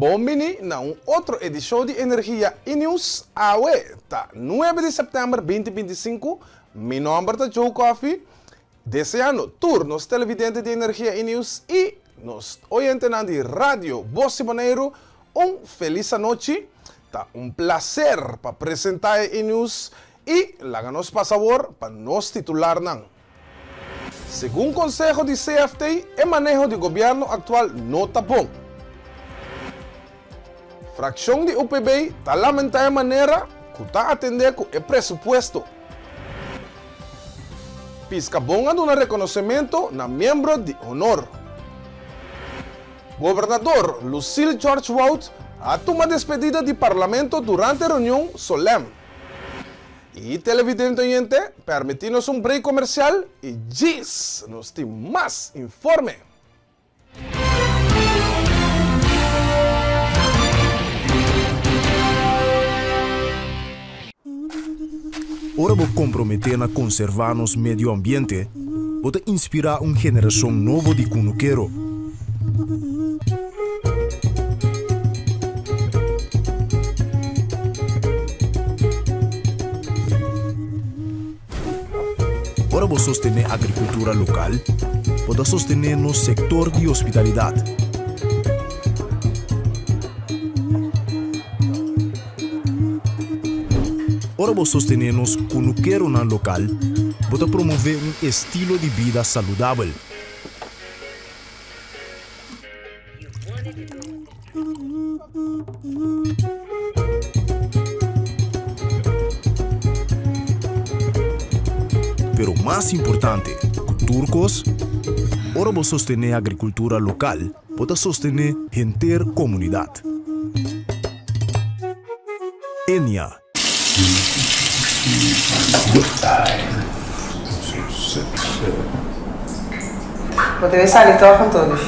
Bombini na outra edição de Energia e News AWE, tá 9 de setembro de 2025. Meu nome é Joe Coffee. Desejando turnos televidentes de Energia e News e nos oyentes de Rádio Voz Bonaire feliz noite. Tá prazer para apresentar a News e nos favor para nos titular. Segundo o Conselho de CFT, o manejo do governo atual não está bom. Fração de UPB está lamentando a maneira que está atendendo com o pressuposto. Piscabonga do reconhecimento na membro de honor. Governador Lucille George Wout a tomado despedida do parlamento durante a reunião solene. E televidente oyente, permitimos break comercial e diz nos tem mais informe. Ora vou comprometer na conservar nos meio ambiente, vou inspirar uma geração nova de cunuqueiro. Ora vou sostener a agricultura local, vou sostener no setor de hospitalidade. Ora vou sostener nos cunuqueiro na local, vou promover um estilo de vida saudável. Pero mais importante, turcos, ora vou sostener a agricultura local, vou sostener a inteira comunidade. Enya. Poderia sair, trocam todos.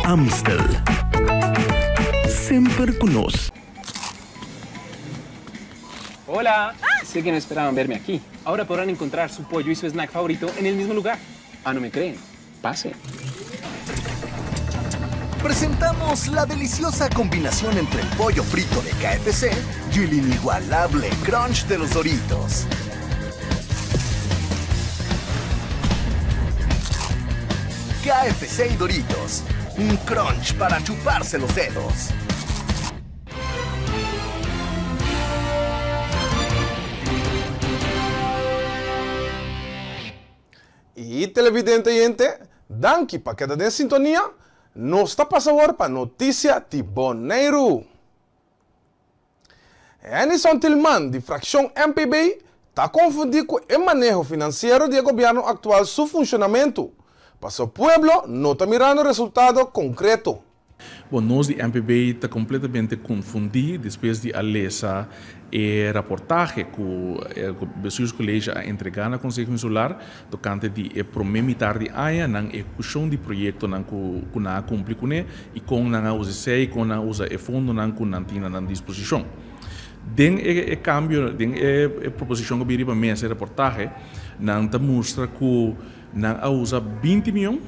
Amstel. Sempre conosco. Hola. Sé que no esperaban verme aquí. Ahora podrán encontrar su pollo y su snack favorito en el mismo lugar. Ah, ¿no me creen? Pase. Presentamos la deliciosa combinación entre el pollo frito de KFC y el inigualable crunch de los Doritos. KFC y Doritos, un crunch para chuparse los dedos. E televidente oyente, danke para quedar em sintonia, nos está passando para notícia de Bonaire. Enison Tillman, de fração MPB, está confundido com o manejo financeiro do governo atual, seu funcionamento. Para o povo, não está mirando resultado concreto. Bom, nós de MPB está completamente confundidos depois de a lesa e reportagem que o seus colegas entregaram ao Conselho Insular tocante de promemitar de aia na execução de projeto que na cumpre com e com na usa e com na usa e fundo na que não tinha na disposição. Den cambio, den proposição que viria para mesa reportagem, não te mostra que não usa 20 milhões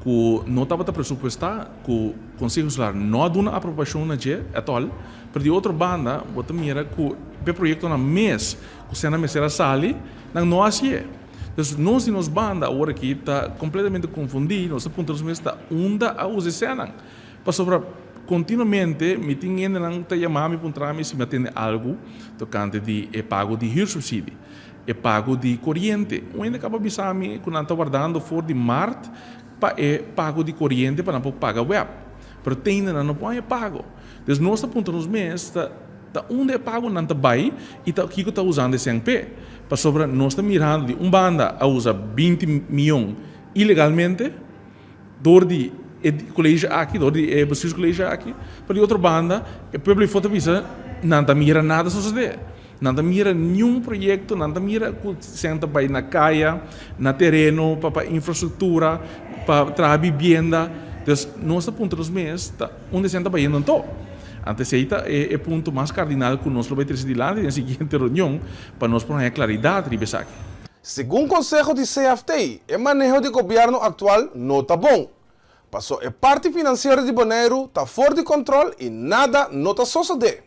que não estava pressupostar que o Conselho Insular não dá uma aprovação na dia atual, para de outra banda, você mira que o projeto na mês que se na mesa sali, não assim é. Então, nós de nós banda agora aqui está completamente confundido, nós pontos mês está onda a usar cena, para sobre continuamente me tinha não está chamando para entrar se me atende algo tocante de pago de hir subsídio, pago de corrente, o ainda acaba bisami que não está guardando for de março pago de corrente para não pagar web. Pero ainda não pode pago. Então, nós apontamos mês, onde é pago não está bem e aqui que está usando esse CNP. Para sobre, nós estamos mirando de banda a usar 20 milhões ilegalmente, dor de colégio aqui, dor de vocês colégio aqui, para de outra banda, o povo foto visa não está mirando nada suceder. Não está mirando nenhum projeto, não está mirando que senta na caia, na terreno, para infraestrutura, para trabalhar vivenda, Então, nosso ponto dos meses, onde se está indo todo. Antes, aí é o ponto mais cardinal que nós vamos decidir lá na seguinte reunião, para nós pôr claridade sobre aqui. Segundo o Conselho de CFTI, o manejo do governo atual não está bom. Passou a parte financeira de Bonaire está fora de controle e nada não está sucedendo.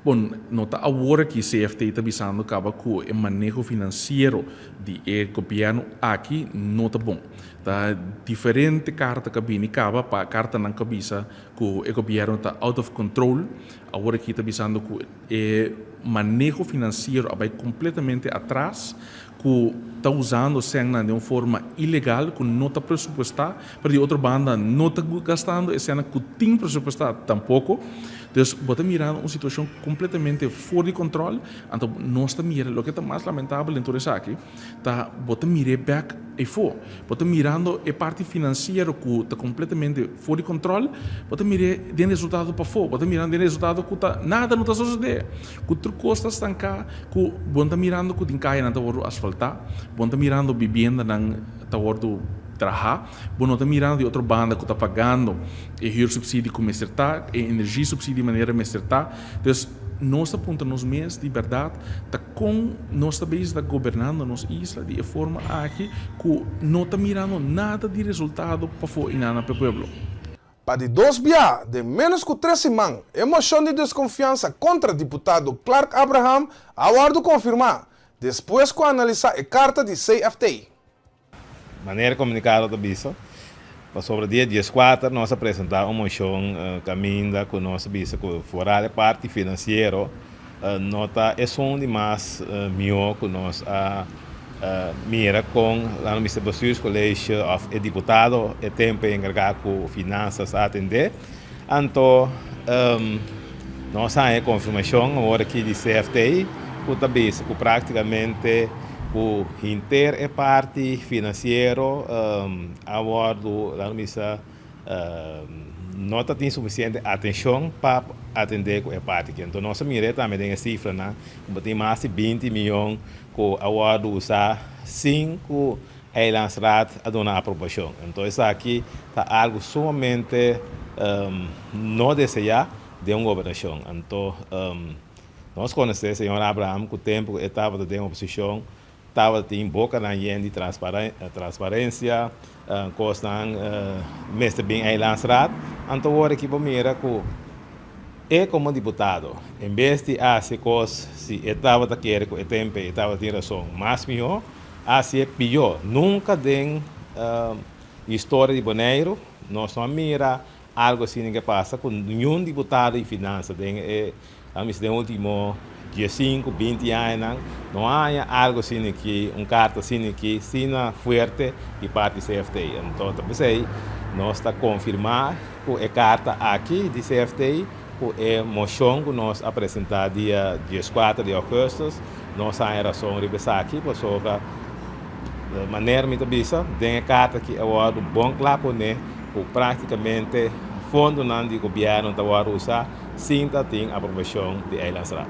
Bom, nota agora que CFT está avisando que o manejo financeiro do governo aqui não está bom. Tá diferente carta que vem acaba para carta não cabeça que o governo está out of control. Agora que está avisando que o manejo financeiro vai completamente atrás, que está usando cena de uma forma ilegal, que não está pressupostada, para de outra banda não está gastando, e cena que tem pressupostada tampouco. Então, você mirando uma situação completamente fora de controle, então nós estamos mirando, o que está mais lamentável em tudo isso aqui, está você mirando back e for, você mirando a parte financeira que está completamente fora de controle, você mirando de resultado para fora, você mirando de resultado que tá, nada não está sucedendo, que outra coisa está estancada, que você está mirando que tem caia não está asfaltar, você está mirando vivenda não está trabalhar, não está mirando de outra banda que está pagando e subsídio como acertar, e energia subsídio de maneira a acertar. Então, nós apontamos meses de verdade, tá com nós também está governando nossa isla de forma aqui que não está mirando nada de resultado para fora e nada para o povo. Para de 2 dias, de menos que 3 semanas, a moção de desconfiança contra o deputado Clark Abraham aguardo confirmar, depois que analisar a carta de CFTI. Maneira comunicada da Bisa, sobre o dia 14 nós apresentamos uma moção caminha com nossa Bisa, que fora a parte financeira, nota é som de mais melhor que nós mira com a Mr. Basuis College of Deputado e tempo encarregado com finanças a atender. Então, nós temos a confirmação agora aqui de CFTI, que está Bisa, que praticamente o inter e parte financeiro abordo lá missa não tem suficiente atenção para atender a parte que então nossa mira também tem a cifra né tem mais de 20 milhões que abordo usar 5 lançados a dar aprovação então isso aqui está algo somente não desejado de uma governação então nós conhecemos o senhor Abraham que o tempo estava de uma oposição estava em boca na de transparência, costan mestre bem aí lançado, então agora que vamos ver que como deputado, em vez de fazer coisas se estava a querer com o tempo, estava a razão, mas melhor, assim é pior. Nunca tem história de Bonaire, nós não mira algo assim que passa com nenhum deputado de finanças, tem o último 15, 20 anos, não há algo assim aqui, carta assim aqui, sina forte de parte do CFTI. Então, também nós está confirmar que a carta aqui de CFTI, que é moção que nós apresentamos dia 14 de agosto, nós temos razão de pensar aqui, sobre a maneira muito bisa, tem a carta que é o bom claro, né, que praticamente fundo não de governo está a usar, sim, tem aprovação de lançar.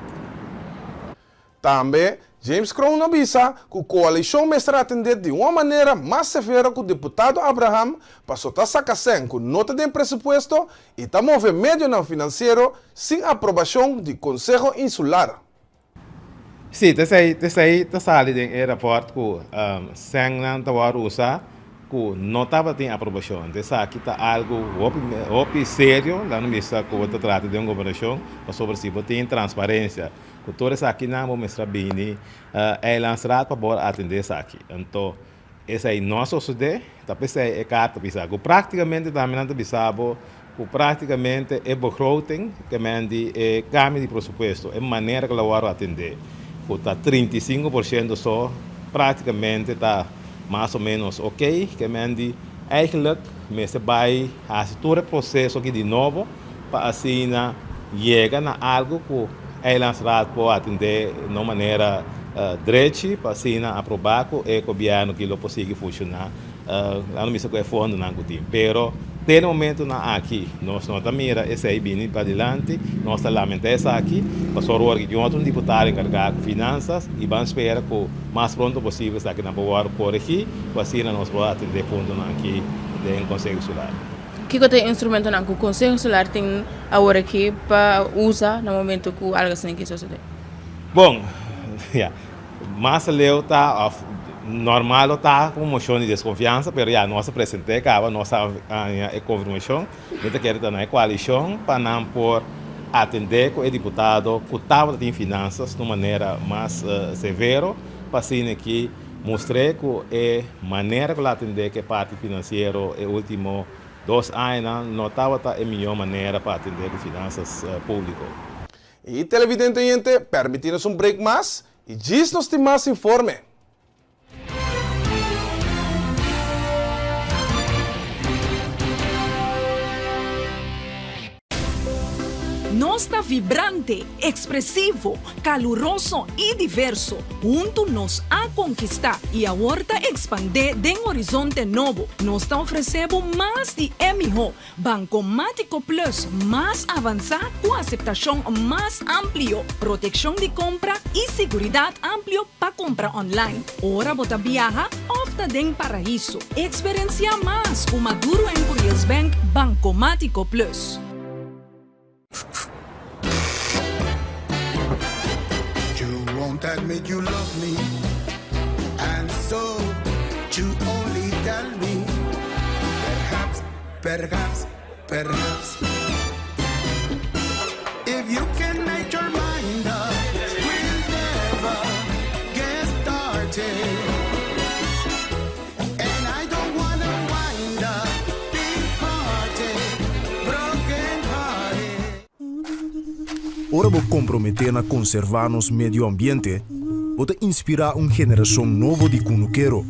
Também, James Crown avisa que a coalição vai atender de uma maneira mais severa que o deputado Abraham passou a sacar com nota de presupuesto e está movendo meio não financeiro sem aprovação do Conselho Insular. Sim, está saindo do aeroporto que sem não está usar que não estava tendo aprovação. Então, aqui está algo sério, lá no missa que você trata de uma governação, sobre se você tem transparência. Que todas aqui não vão mostrar bem, é lançado para poder atender isso aqui. Então, esse aí não sucede, talvez é carta bisa. Que praticamente também não bisa, que praticamente é begroting, que é câmbio de presupuesto, é maneira que ela vai atender. Que está 35% só, praticamente está mais ou menos ok, que eigenlijk mas vai fazer todo o processo aqui de novo para assim chegar a algo que é lançado para atender de uma maneira direita para assim aprovar que o governo que consiga funcionar lá no mesmo que é fundo não tem, pero tem momento na aqui nós não estamos mira esse aí bem para adiante nós lamentamos aqui para soror que um outro deputado encarregado de finanças e vamos esperar que o mais pronto possível aqui na boa corrigir para assim nós podemos atender ponto aqui do Conselho Insular. que tem instrumento não que o Conselho Solar tem agora aqui para usar no momento que algo assim que sucede? Bom, yeah. Mas leu tá normal tá com moção de desconfiança, mas já nós apresentei cá nossa confirmação, de que está na coalição para não por atender com o deputado que estava em finanças de maneira mais severa, para assim que mostrei que a maneira que atender que parte financeira é último 2 anos não estava a melhor maneira para atender com finanças públicas. E televidente, permitimos um break mais e diz-nos de mais informe. Nós está vibrante, expressivo, caluroso e diverso. Junto nos a conquistar e a horta expandir de um horizonte novo. Nós está oferecendo mais de MO, Bancomático Plus, mais avançado com aceitação mais amplio, proteção de compra e segurança amplio para compra online. Ora bota viaja, ofta den paraíso. Experiencia mais com Maduro Emporios Bank Bancomático Plus. Won't admit you love me, and so you only tell me, perhaps, if you can make your mind up, we'll never get started, and I don't wanna wind up big hearted, broken hearted. Ora vou comprometer a conservar nos meio ambiente, pode inspirar uma geração nova de cunuqueiro.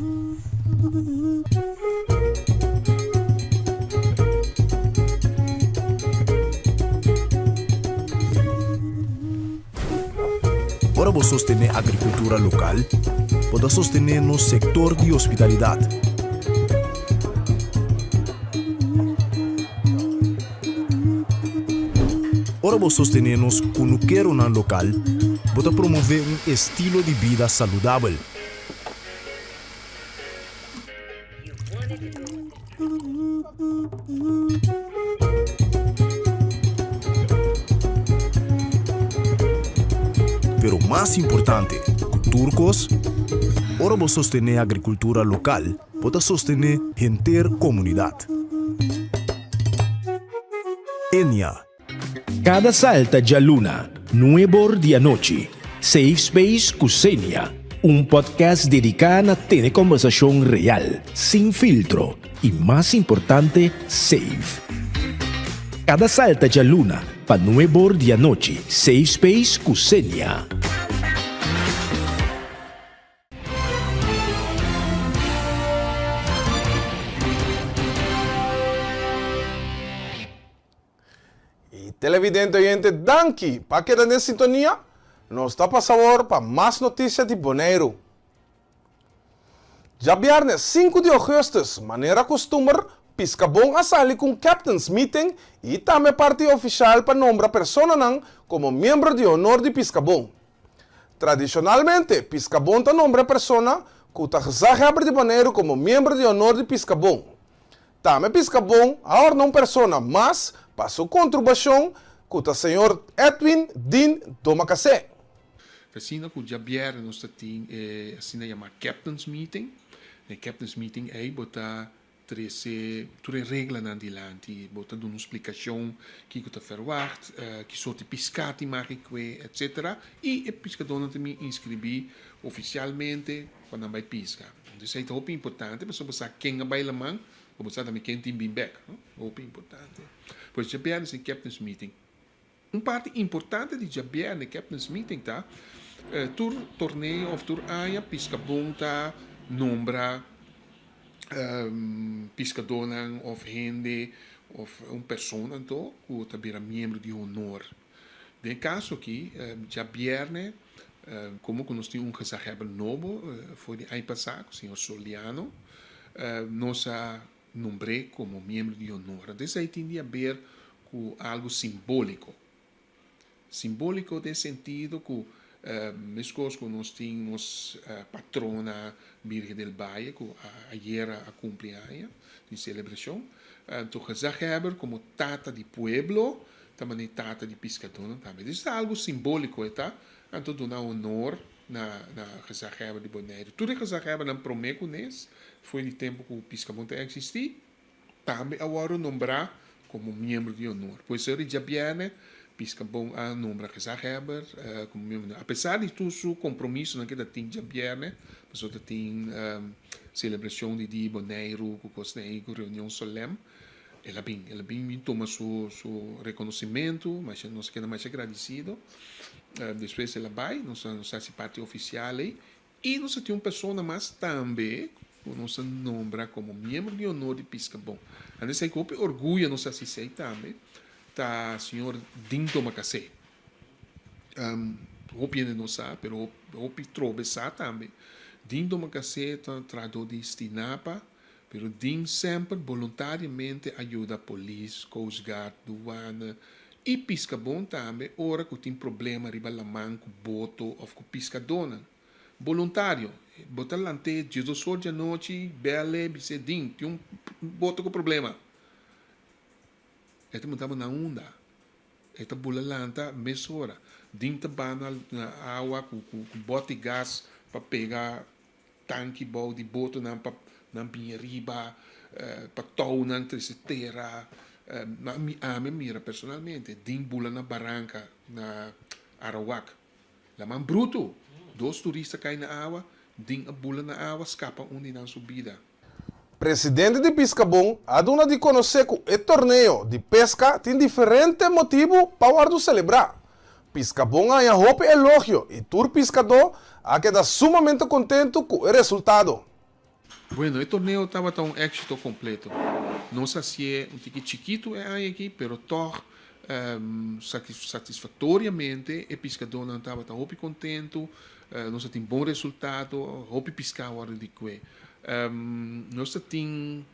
Ora vou sostener a agricultura local, pode sostener no setor de hospitalidade. Ora vou sostener-nos cunuqueiro na local, para promover um estilo de vida saudável. Pero mais importante, turcos, ora vou sostener a agricultura local, para sostener a inteira comunidade. Enya. Cada salta de luna, nuevo de noche, Safe Space Cusenia, un podcast dedicado a tener conversación real, sin filtro y más importante, safe. Cada salta de luna, para nuevo de noche, Safe Space Cusenia. Televidente oyente, danke para quedar em sintonia. Nós está para sabor para mais notícias de Bonaire. Já viernes 5 de agosto, maneira costumar, Piscabon asali com Captain's Meeting e também parte oficial para nombrar persona como membro de honor de Piscabon. Tradicionalmente, Piscabon ta nombra persona que está abre de Bonaire como membro de honor de Piscabon. Também Piscabon agora não persona, mas para sua contribuição com o senhor Edwin Dean Domacacé. Assim que já vieram nós tem assim chama Captain's Meeting. E Captain's Meeting aí bota três regras na dilante, bota uma explicação que está verwacht, que só te piscati marque etc. E o pescador também inscrever oficialmente quando vai piscar. Então isso é muito importante, para saber quem vai lá man, para saber também quem tem bem back, muito importante. Pois já vieram nesse Captain's Meeting. Parte importante de já vieram no Captain's Meeting tá, torneio of aia piscabon tá nombra pescador of gente of persona então que também é membro de honor. No caso aqui já viernes como que nós temos gezaghebber novo foi de ano passado, o senhor Soliano, nós nombré como membro de honor. Então aí tem a ver com algo simbólico. Simbólico no sentido que mesmo que nós temos patrona Virgem del Valle, que ayer a cumpleaños de celebração, Tu gezaghebber como tata di pueblo, também tata di pescador também. Isso é algo simbólico, tá? Então tu dá honor na gezaghebber de Bonaire. Tudo gezaghebber na promeco nes foi de tempo que o pescador existia. Também agora nombrar como membro de honor. Pois ele já viene pescador a nombrar gezaghebber como membro. Apesar de todo o compromisso naquele tem já viene, mas outro tem celebração de dia Bonaire, com reunião solene. Ela bem toma seu reconhecimento, mas nós queremos mais agradecido. Depois ela vai, nós faz parte oficial aí, e nós temos uma pessoa mais também, que nós nombra como membro de honor de Piscabon. A nessa equipe orgulho nós assistir também, tá o senhor Dinto Macacé. Hope ele não sabe, mas hope trobe sabe também. Dinto Macacé traduz de Stinapa, pero Ding sempre voluntariamente ajuda a polícia, Coast Guard, douana e Piscabon também, ora que tem problema riba la mão com boto ou com piscadona. Voluntário. Botar lante, 18 horas da noite, bele, bise Ding, tem boto com problema. Ele estava na onda. Ele bula lanta, meia hora. Ding estava na água com bote de gás para pegar tanque de boto na riba, para tocar na terceira, a me mira personalmente, Ding bula na barranca, na Arawak. La man bruto, 2 turistas caem na água, Ding a bula na água, escapa onde na subida. Presidente de Piscabon ha dado de conhecer que o torneio de pesca tem diferentes motivos para celebrar. Piscabon ha hope elogio e tour pescador ha quedado sumamente contento com o resultado. Bueno, el torneo estaba un éxito completo. No sé si es un ticket chiquito aquí, pero todo satisfactoriamente el pescador estaba tan contento, no se tiene buen resultado, hopi pescar ahora de que no se tiene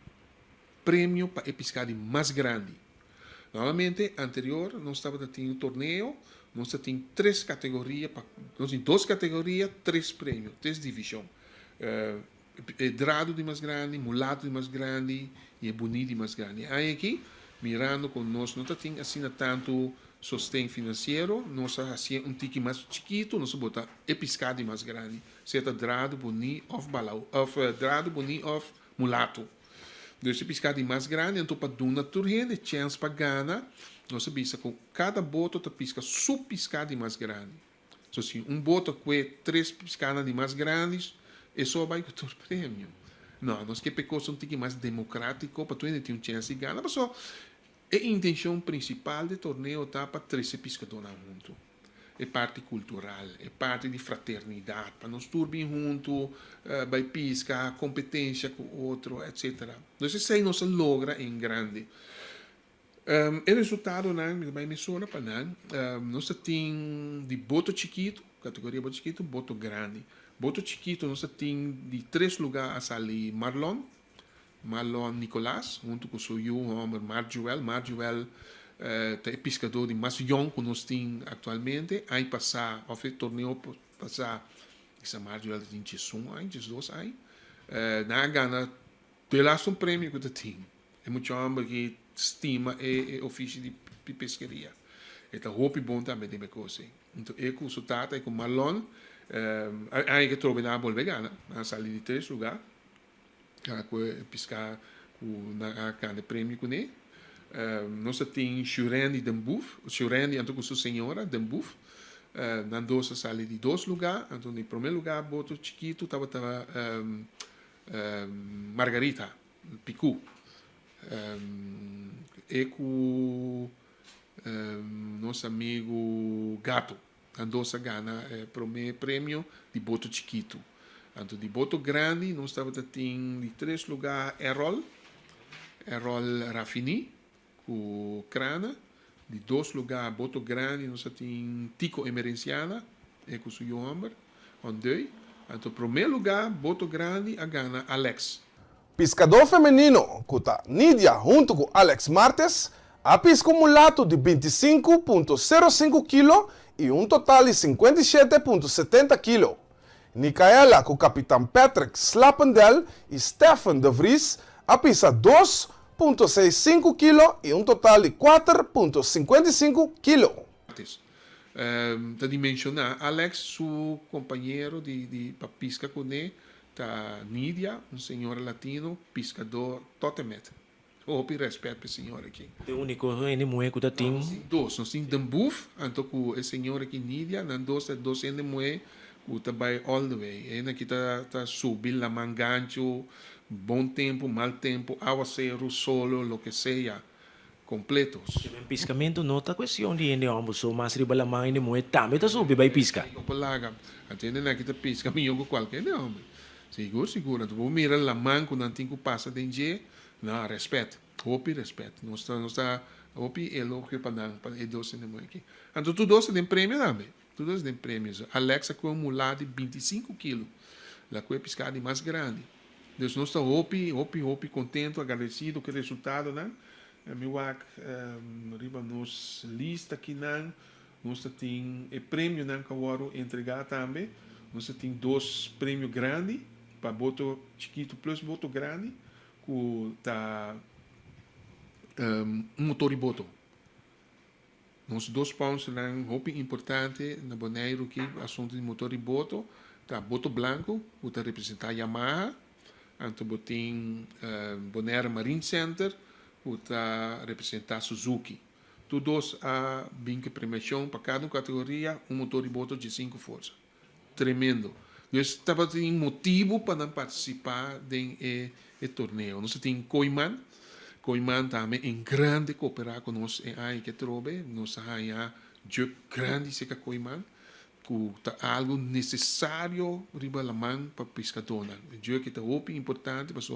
premio para el pescado más grande. Normalmente, anterior, no estaba teniendo un torneo, no se tiene 3 categorías, no se 2 categorías, 3 premios, 3 divisiones. Drado de mais grande, mulato de mais grande e bonito de mais grande. Aí aqui, mirando com nós, não tem assim tanto sustento financeiro, nós assim tique mais chiquito, nós botar pescado mais grande, seja drado bonito ou balau, drado bonito ou mulato. Então, pescado mais grande, então para dar turrende, chance para ganhar, nós bisa com cada boto tá pesca pescado mais grande. Então, assim, boto com 3 pescadas de mais grandes, isso vai com o prêmio. Não, nós que pecamos um tique mais democrático, para tu ainda ter chance de ganhar, mas só a intenção principal do torneio está para 13 pescadores juntos. É parte cultural, é parte de fraternidade, para nós todos bem juntos, vai pescar, competência com o outro, etc. Então, isso aí nós logra em grande. O resultado, vai me sola para nós temos de boto chiquito, categoria boto chiquito, boto grande. Boto chiquito, nós temos de 3 lugares ali Marlon Nicolás, junto com o seu homem Marjuel. Marjuel é pescador de mais jovem que nós temos atualmente. Aí passar, ao torneio passar, essa Marjuel tem 12 anos. Na gana, tem lá um prêmio que tem. É muito homem que estima o ofício de pescaria. Então, roupa bom também tem coisa. Então, eu com o Sutata e com Marlon, aí que trovo na bolvegana, na sala de 3 lugares, que pescar na cana prêmio com ele. Nós temos Churandi Dembuf, Churandi então com sua senhora Dembuf, na doce sala de 2 lugares, então no primeiro lugar boto chiquito estava Margarita Picu, e com nosso amigo Gato. Andosa gana prêmio de boto chiquito. Então, de boto grande, nós estávamos tendo de 3 lugares Errol Raffini, com Crana. De 2 lugares, boto grande, nós temos Tico Emerenciana, com o seu homem, com 2. Então, primeiro lugar, boto grande, a gana Alex. Pescador feminino, Kuta Nidia, junto com Alex Martes, a pesca mulato de 25,05 kg e total de 57,70 kg. Com o capitão Patrick Slappendel e Stefan de Vries, a pisa 2 3.65 kg y un total de 4.55 kg. Te dimensionar, Alex, su compañero de pisca con él, está Nidia, un señor latino, pescador totalmente. Hope respeito para o senhor aqui. O único é moe que tem. Nós temos Dambuf, então com o senhor aqui Nidia, nós temos de moe que está by all the way. E aqui está subindo la mangancho, bom tempo, mal tempo, aguacero, solo, lo que seja, completos. O piscamento não está questão de ende ambos, mas riba la mãe de moe também está subindo by pisca. Palaga, atende aqui está pisca, minho com qualquer nome. Seguro. Então vou mirar la mão quando antigo passa dentro. Não, respeito. Hope respeito. Nós está hope elogio para doce de aqui. Então tudo doce tem prêmio também. Tudo doce tem prêmios. Alexa com um mulado de 25 quilos. La coisa pescada mais grande. Então nós está hope contento, agradecido com o resultado, né? Meu riba nos lista aqui não. Nós tem prêmio não que eu entregar também. Nós tem 2 prêmios grandes para boto chiquito plus boto grande. Tá motor e boto. Nos 2 pontos são muito importante na Bonaire que assunto de motor e boto. Tá boto branco, que está representar Yamaha. Então botem Bonaire Marine Center, que está representar Suzuki. Todos a bem que premiação para cada categoria, motor e boto de 5 forças. Tremendo. Dus estava tem motivo para não participar de torneio. Nós temos Coiman também em grande cooperar com nós em aí que trobe, nós aí a jogo grande se que Coiman, que tá algo necessário riba la mão para pescador. Jogo que tá muito importante, mas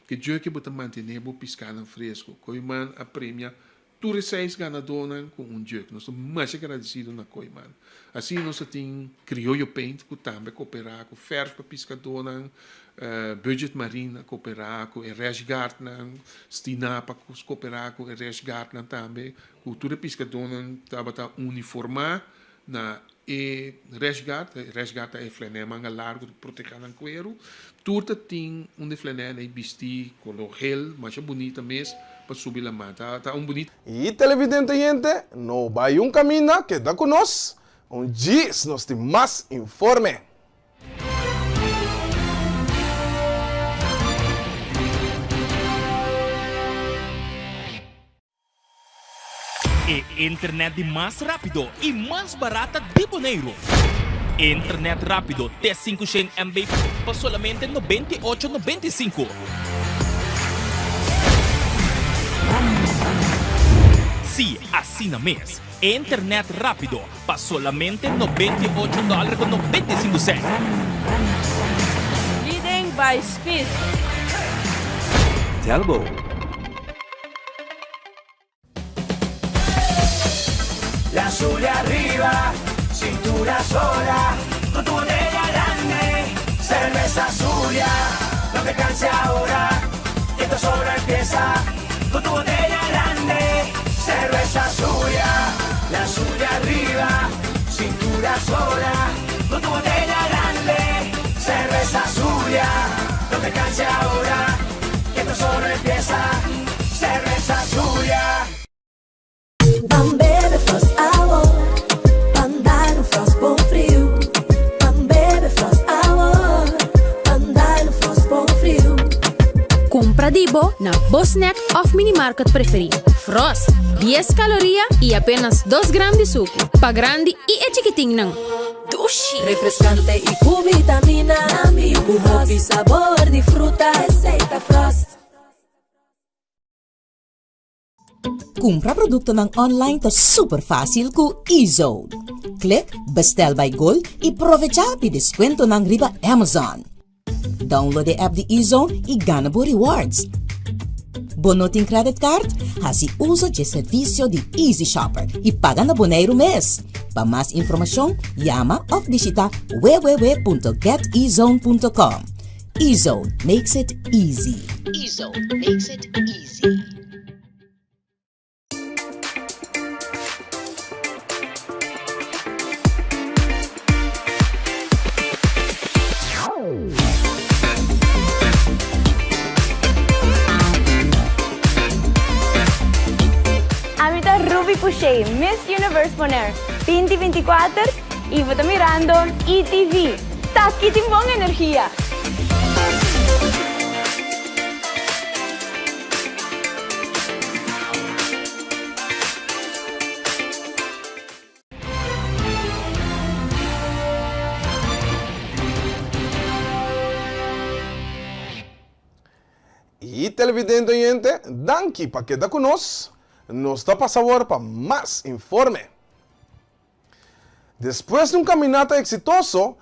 que jogo que bota manter o pescado fresco. Coiman a premia todos 6 ganadores com jogo. Nós estamos mais agradecidos na Coiman. Assim, nós temos Criollo Paint, que também coopera com Ferf para pescador, Budget Marine cooperar com Resgartner, Stinapa cooperar com Resgartner também. Cultura pescador estava uniformar na Resgartner é flené manga largo de proteger o cuero. Tudo tem flené aí vestir color gel, mas é bonita mesmo. Para subir la mata, tá bonito. E televidente gente, no vai caminho que dá conosco, onde nós temos mais informe. E internet de mais rápido e mais barata de Bonaire. Internet rápido T500 MB por solamente 98,95. Sí, así na mes. Internet rápido para solamente $98,95. Leading by speed. Telbo. La Zulia arriba, cintura sola, con tu botella grande, cerveza Zulia, no te canses ahora, que esto solo empieza, con tu botella grande, cerveza Zulia, la Zulia arriba, cintura sola, con tu botella grande, cerveza Zulia, no te canses ahora, que esto solo empieza, cerveza Zulia. Bebe Frost Hour, andar no Frost bom frio. Bebe Frost Hour, andar no Frost bom frio. Compra Dibo na Bosnack of Minimarket preferido. Frost, 10 calorias e apenas 2 gramas de suco. Pa grande e é chiquitinho não. Dushi, refrescante e com vitamina. Com hobby e sabor de fruta, receita Frost. Compra produto ng online to super fácil ku eZone. Click Bestel by Gold e aprovecha pi descuento ng riba Amazon. Download the app de eZone e gana po rewards. Bonoting credit card, hasi uso de servicio de Easy Shopper e paga na Bonaire mês. Pa mas informasyon, llama o visita www.getezone.com. eZone makes it easy. eZone makes it easy. puxei Miss Universe Bonaire 2024 e vou estar mirando ETV. Tá aqui tem boa energia. E televidente oyente, danke para quedar conosco. Nos dá para saber para mais informe. Depois de caminata exitoso,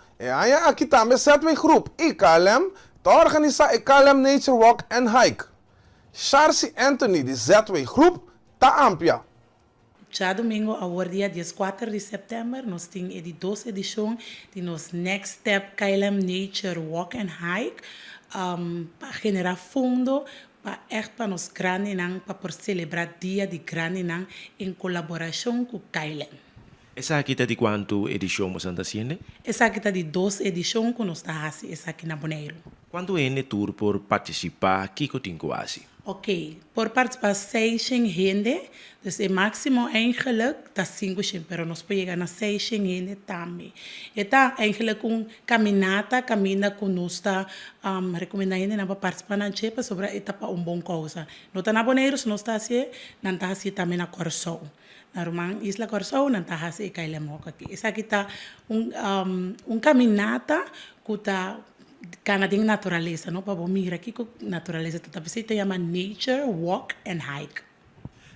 aqui também Zetway Group e KLM está organizando o KLM Nature Walk and Hike. Charcy Anthony de Zetway Group está amplia. Já domingo, ao dia 14 de setembro, nós temos a 2 edição de nosso Next Step KLM Nature Walk and Hike para generar fundo para nós grandes para celebrar o dia de grandes em colaboração com KLM. Essa aqui está de quanto edição você está fazendo? Essa aqui está de 2 edições que nós estamos fazendo, essa aqui na Bonaire. Quando é o tour por participar, o que você tem que fazer? Ok, por participar 6 gente, então o máximo eigenlijk está 5 gente, mas nós podemos chegar a 6 gente também. Está eigenlijk caminata com nós recomendando para participar na chepa sobre a etapa bom causa. Não está na Bonaire, nós está assim, não está assim também na Corsou. Na Romã, Isla Corsou, não está assim KLM aqui. Essa aqui está caminata que está Kana ding naturaleza, no? Para mira aqui com naturaleza, tá se chama Nature Walk and Hike.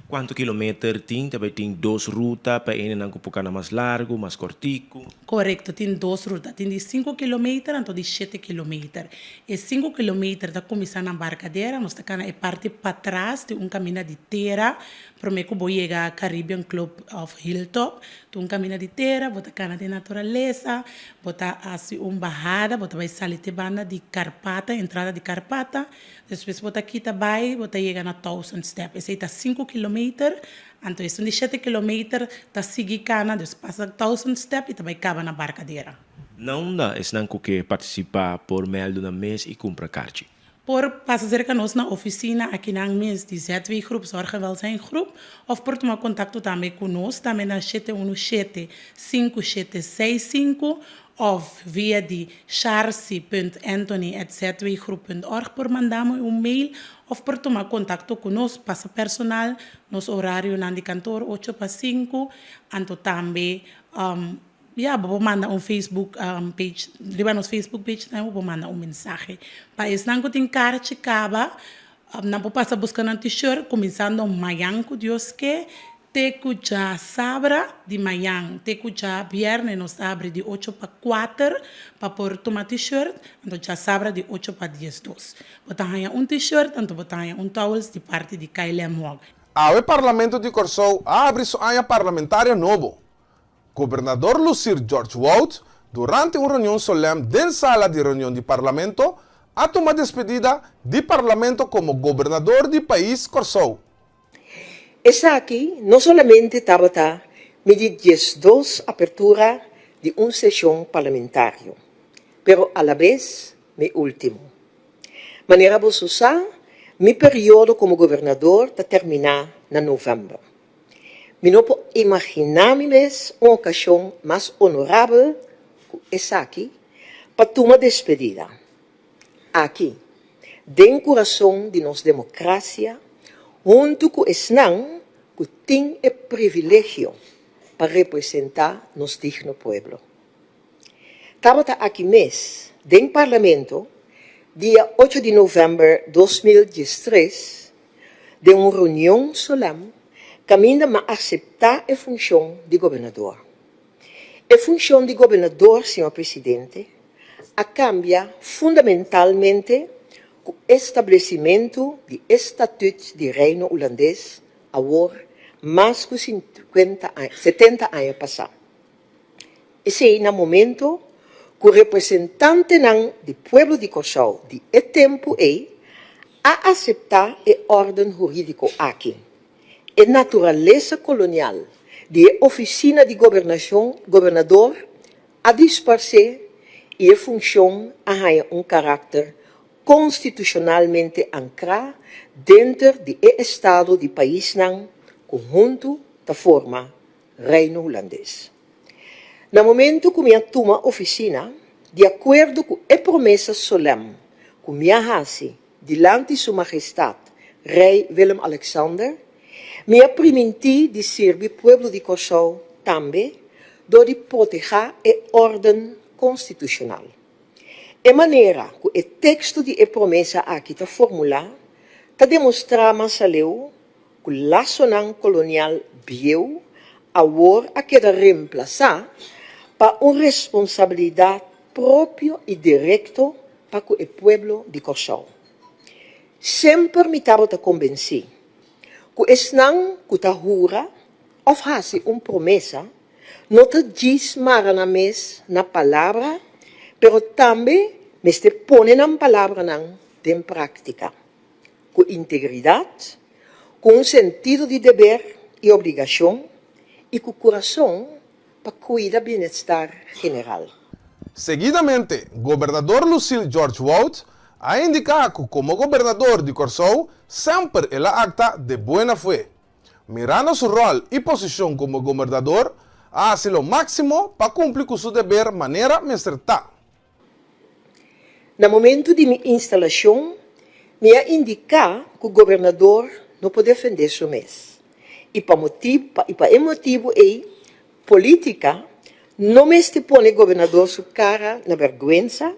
Quanto quilômetro tem? Também tem 2 rutas, para ir um pouco mais largo, mais cortico. Correto, tem 2 rutas, tem de 5 km e de 7 km. E 5 km está começando na embarcadeira, nós estamos na parte para trás de caminho de terra, para mim que vou chegar ao Caribbean Club of Hilltop, de caminho de terra, vou estar de natureza, vou estar assim bajada, vou estar sair de banda de Carpata, entrada de Carpata, depois vou estar aqui também, vou estar chegar na 1000 Step. Esse está 5 km. Então, isso de 7 km está seguindo cana, depois passa 1000 Step e também acaba na barcadeira. Não dá, é não que participar por meio de um mês e comprar carta. Por passar com nós na oficina aqui na mês de Zetway Group, Zorg en Welzijn Group, of por tomar contato também conosco, também na 717-5765, of via de charcy.anthony@zetwaygroup.org por mandar-me mail, of por tomar contato conosco, passa personal, nosso horário na de cantor 8 para 5, anto também vou mandar Facebook page, riba nos Facebook page, vou mandar mensagem. Para isso, não tem cara de caba, não vou passar buscando t-shirt, começando amanhã, que Deus quer, teco já sabra de manhã, teco já viernes nos abre de 8 para 4, para pôr tomar t-shirt, então já sabra de 8 para 10, 2. Botar t-shirt, então botar towels de parte de KLM Walk. O Parlamento de Corsou abre sua área parlamentar novo. Governador Lucir George Wout, durante uma reunião solene da sala de reunião do Parlamento, ha tomado despedida do Parlamento como governador do país Corsou. Esta aqui não somente estava medir 2 apertura de uma sessão parlamentar, pero a la vez, meu último. Maneira vos usar, meu período como governador está terminar em novembro. Me não posso imaginar-me uma ocasião mais honorável que essa aqui para tomar despedida. Aqui, dentro do coração de nossa democracia, junto com esse não, que tem o privilégio para representar nosso digno povo. Estava aqui mesmo, dentro do Parlamento, dia 8 de novembro de 2013, de uma reunião solene, caminha a aceitar a função de governador. A função de governador, senhor presidente, cambia fundamentalmente com o estabelecimento do Estatuto de Reino Holandês, agora mais de 70 anos passados. Esse é o momento que o representante do povo de Corsou de tempo a aceitar a ordem jurídica aqui. A natureza colonial da oficina de governador a dispersar e a função a caráter constitucionalmente ancrado dentro do Estado do país, conjunto da forma Reino Holandês. No momento que minha toma oficina, de acordo com a promessa solene que minha hace diante de Sua Majestade Rei Willem-Alexander, minha prometi de servir o povo de Curaçao também do de proteger a ordem constitucional. A maneira que o texto de a promessa aqui está formulado, está demonstrar mais além que o laço colonial bieu agora a queda reemplazar para uma responsabilidade própria e direta para o povo de Curaçao. Sempre me estava convencido que es não que está jura ou faz uma promessa, não te diz mais na mes na palavra, pero também me te põe na palavra em prática, com integridade, com um sentido de dever e obrigação e com coração para cuidar do bem-estar geral. Seguidamente, governador Lucille George Wout ha indicado que como gobernador de Curaçao sempre ela acta de buena fe. Mirando su rol y posición como gobernador, hace lo máximo para cumplir con su deber de manera acertada. No momento de minha instalação, me ha indicado que o governador não pode defender seu mês. E para esse motivo, política não me este põe governador sua cara na vergonha,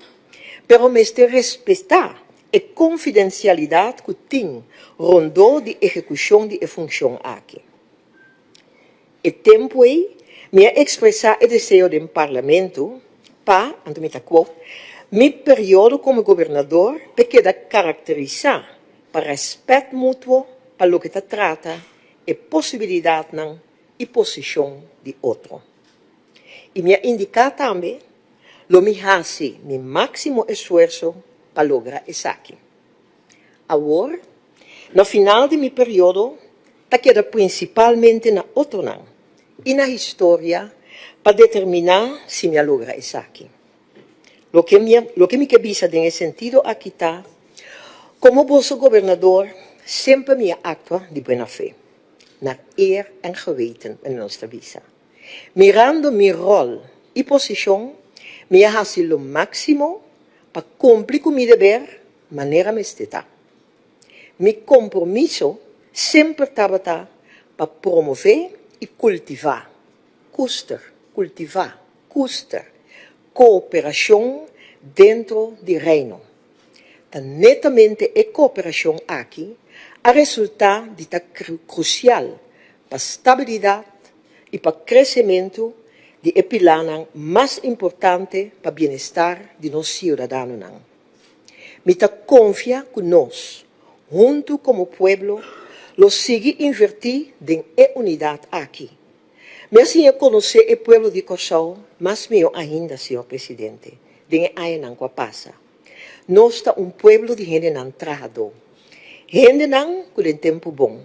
pero me este respeitar a confidencialidade que tem rondou de execução de função aqui. E tempo me ha expressado o desejo do parlamento para, meu período como governador queda caracterizado por respeito mútuo para o que se trata e possibilidade e posição de outro. E me indica também lo me hace mi máximo esforço para lograr isso aqui. Agora, no final de meu período, está queda principalmente na outro não e na história para determinar se me logra isso aqui. Lo que me quebisa nesse sentido aqui está, como vosso governador, sempre me actua de boa fé, na eer en geweten in nossa visa. Mirando meu rol e posição, me hace lo máximo para cumprir com meu dever, maneira me está. Meu compromisso sempre estava para promover e cultivar, cooperação dentro do reino. Netamente a cooperação aqui a resultar de crucial para a estabilidade e para o crescimento de pilar mais importante para o bem-estar de nossos cidadãos. Me confia que nós, junto como povo, lo sigue invertir em unidade aqui. Me assim conhecer o povo de Curaçao, mas meu ainda, senhor presidente, de aí não passa. Nós está povo de gente entrado. Gente não com tempo bom,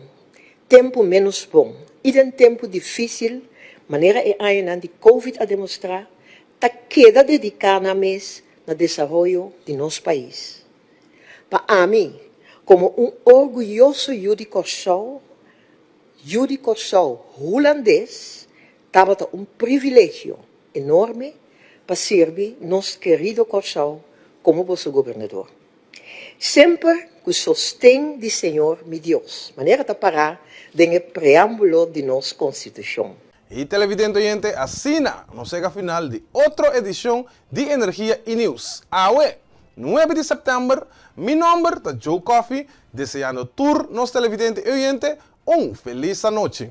tempo menos bom, e de tempo difícil, maneira aí não de Covid a demonstrar, está queda dedicada mais no desenvolvimento de nosso país. Para mim, como orgulhoso de Curaçao holandês, estava privilégio enorme para servir nosso querido Curaçao como vosso governador. Sempre com o sostém do Senhor, meu Deus, maneira de parar no preâmbulo de nossa Constituição. Y televidente oyente, assina nos chega final de outra edição de Energia e News. Aue, 9 de setembro, meu nome é Joe Coffee, desejando a todos nos televidentes oyentes feliz noite.